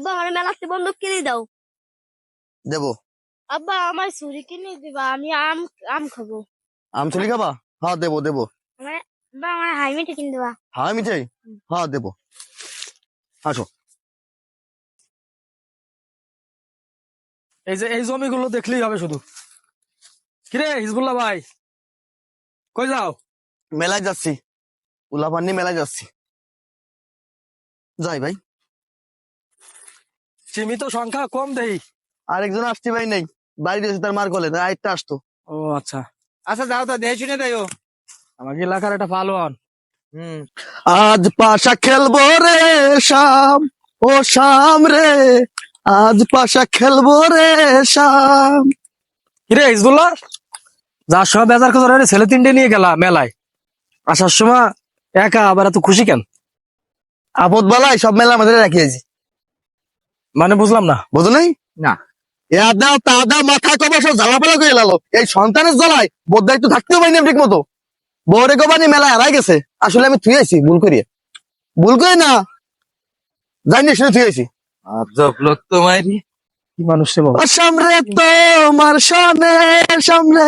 আব্বা আমার মেলাতে বন্দুক কিনে দাও। দেবো। আব্বা আমার ছুরি কিনে দিবা, আমি আম আম খাবো। আম চুরি খাবা? হ্যাঁ দেবো দেবো। আমার আব্বা আমার হাই মিঠে কিনে দিবা। হ্যাঁ মিঠাই? হ্যাঁ দেবো। আসো। এই যে এই জমিগুলো দেখলেই হবে শুধু। কিরে হিজবুল্লাহ ভাই, কই যাও? মেলায় যাচ্ছি, উলাপান্নি মেলায় যাচ্ছি। যাই ভাই। সীমিত সংখ্যা কম দেই। আরেকজন আসতে ভাই নেই, বাড়িতে এসে তার মার কলে আরেকটা আসতো। ও আচ্ছা, আচ্ছা যাও তো দেখে শুনে যাইও। আমাকে এলাকার একটা পালোয়ান। আজ পাশা খেলবো রে শাম, ও শাম রে, আজ পাশা খেলবো রে শাম। কিরে হিজবুল্লাহ, যার সময় বেজার খোঁজার ছেলে তিনটে নিয়ে গেলা মেলায়, আসার সময় একা আবার এত খুশি কেন? আপদ বালাই সব মেলা আমাদের রাখিয়েছি। মানে বুঝলাম না। বুঝো নাই? না এ দাও তা দাও, মাথা কবা সব জ্বালাপালা করে এলালো। এই সন্তানের জ্বালায় বোধ দায়িত্ব থাকতেও পারিনি ঠিক মতো। বউরে গোবানি মেলা হারাই গেছে, আসলে আমি থুই আইছি ভুল করিয়ে। ভুল করে না, জানি শুনে থুই আইছি। আজব লোক তো মাইরি। কি মানুষ রে বাবা। ও সামরে তোমার সামনে সামনে